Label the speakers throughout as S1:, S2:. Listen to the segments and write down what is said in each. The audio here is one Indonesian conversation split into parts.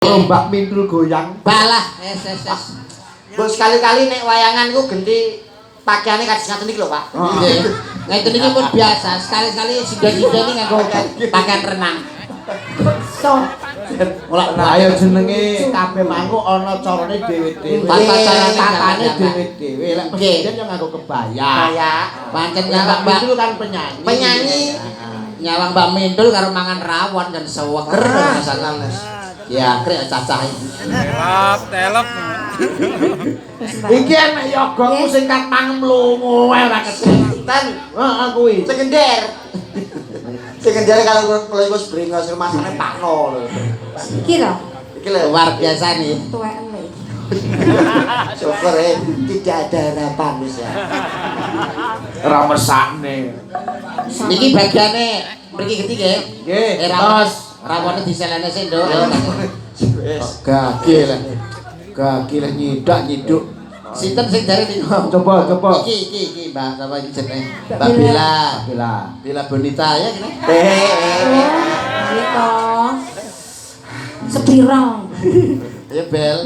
S1: Mbak Mindul goyang.
S2: Balah, es. Bos sekali-kali nek wayangan ku ganti pakaiane kadis ngaten iki lho, Pak. Nggih. Ngeten iki pun biasa, sekali-kali sindan-sindan iki nganggo pakaian renang.
S1: So. Ayo jenenge kabeh mangku ana carane dhewe-dhewe. Tatane dhewe-dhewe. Lek presiden yo nganggo kebaya.
S2: Kaya
S1: Pancen nyawang Mbak Mindul kan penyanyi.
S2: penyanyi nyawang Mbak Mindul karo mangan rawon dan seweger masakan. Ya, krek cacah iki.
S3: Telep.
S1: Iki enek yogamu sing kan mangem lungo ora kesinten. Heeh kuwi.
S2: Sekender. Sekender kalau mlebu bringos rumasane Pakno lho.
S4: Iki lho,
S2: Iki lho luar biasa nih.
S4: tuweken lho.
S2: Syukur tidak ada harapan wis ya.
S1: Ora mesakne.
S2: Niki bagiane mriki geti nggih.
S1: Nggih,
S2: Tos. Rawone diselene sik, Nduk.
S1: Gagil. Gagil nyidak nyiduk.
S2: Sinten sing jare niku?
S1: Coba.
S2: Iki, Mbak, sapa iki jenenge? Mbak Bella. Bella Bonita ya kene.
S4: Gitu. Sepiro?
S2: Ya Bel.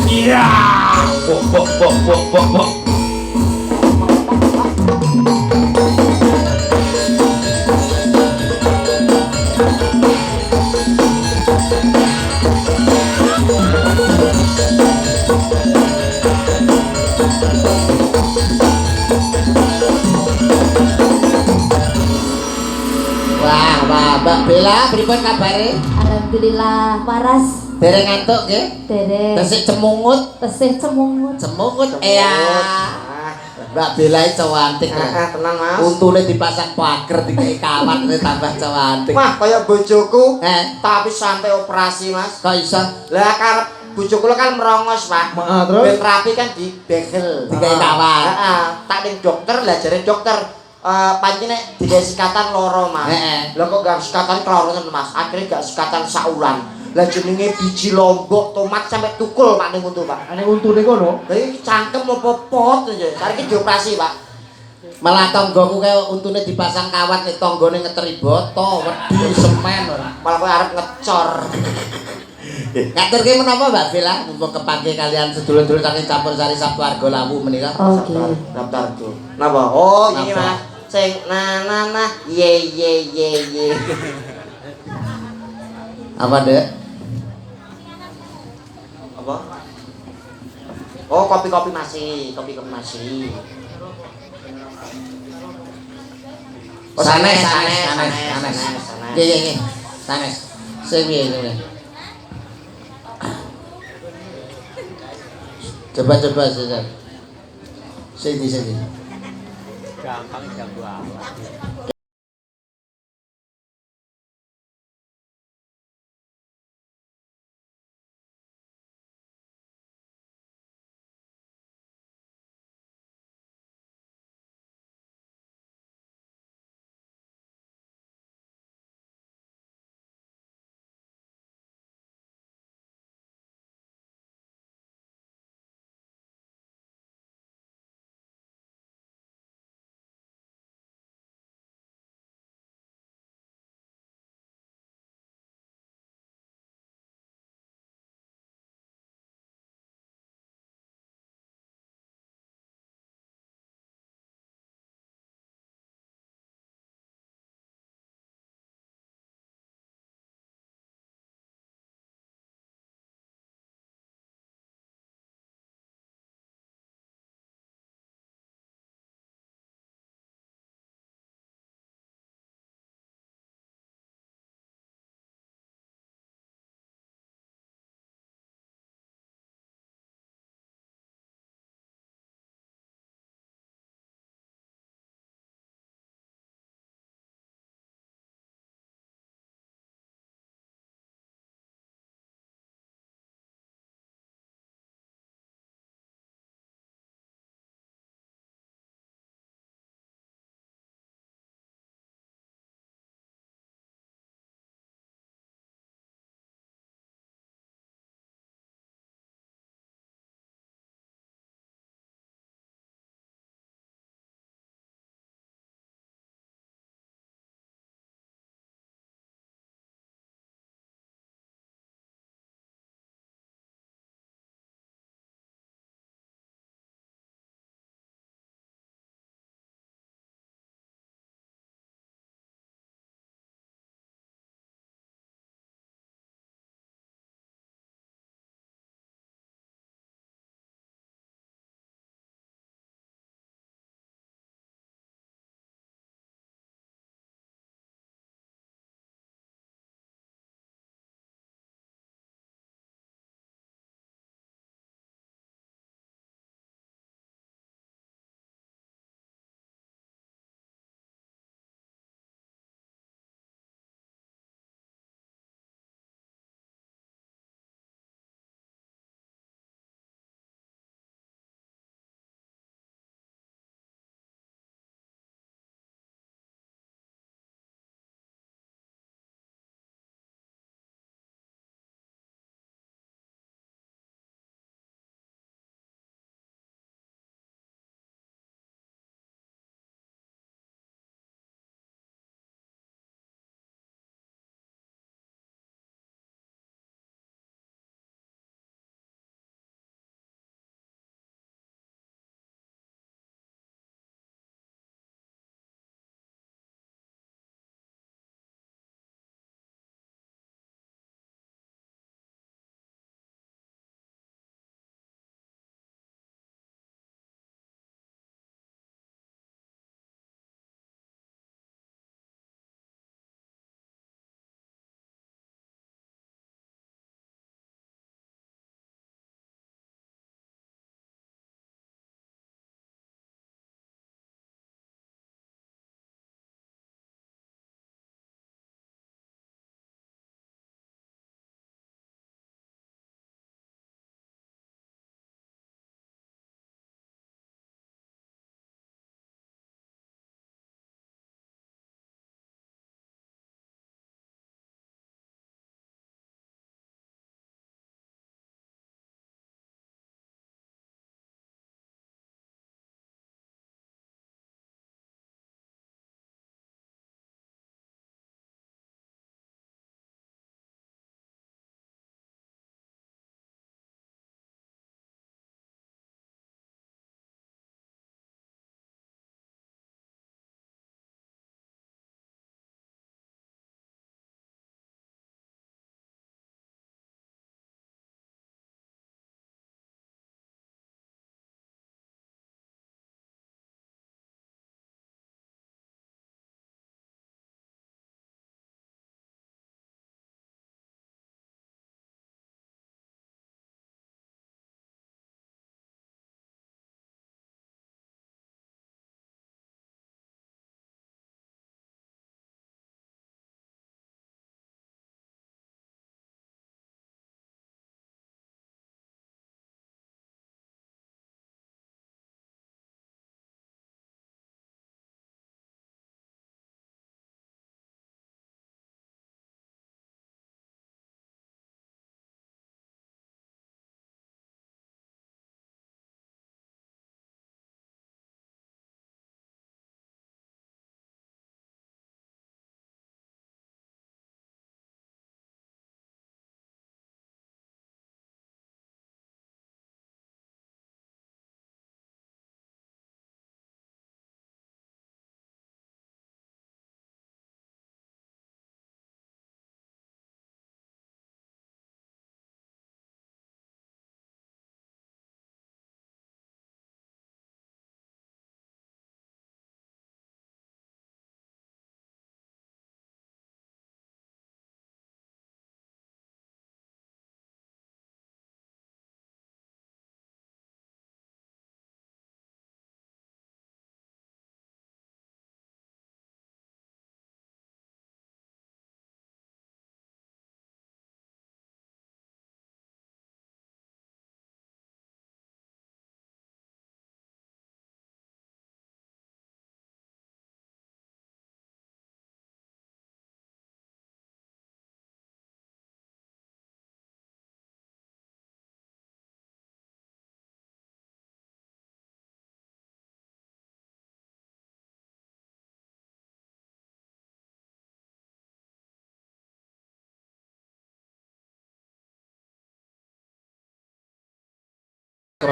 S1: Iya. Bok.
S2: Wah, Mbak Bella, pripun kabare?
S4: Alhamdulillah waras.
S2: Dereng ngantuk nggih?
S4: Dereng.
S2: Tesih cemungut.
S4: Tesih cemungut.
S2: Ya. Mbak Bella iki cantik.
S5: Tenang Mas.
S2: Untune dipasang pager dikai kawat tambah cantik.
S5: Wah, kaya bojoku.
S2: Tapi
S5: Sampai operasi Mas.
S2: kok iso
S5: Lah karep bojoku lho kan merongos Pak.
S1: Heeh, terus
S5: Ben rapi kan dibegel.
S2: dikai kawat?
S5: Heeh, tak ning dokter lah jare dokter pancen nek digawe sikatan loro Mas.
S2: Heeh.
S5: Lah kok gak sikatan keloronen Mas. Akhirnya gak sikatan saulan. Lah jenenge biji lombok tomat sampai tukul Pak ning untu Pak.
S1: ane untune kono.
S5: Lah iki cangkem apa pot aja. Saiki dioperasi Pak.
S2: Malah tanggoku kaya untune dipasang kawat nek tanggane ngeteri boto, wedi semen ora.
S5: Malah kowe arep ngecor.
S2: Ngaturke menapa Mbak Bella mumpung kepangge kalian sedulur-sedulur saking campur sari Sabtu Lawu menika.
S4: Oke.
S5: Daftarku. Napa? Oh, ini
S2: Napa?
S5: Mas. Sing na ye.
S2: Apa, Dek?
S5: Apa? Oh, kopi-kopi masih. Oh,
S2: Sanes.
S5: sanes.
S2: Nggih. Sanes. Sing piye. Coba Susan. Sini.
S3: Gampang jago awak.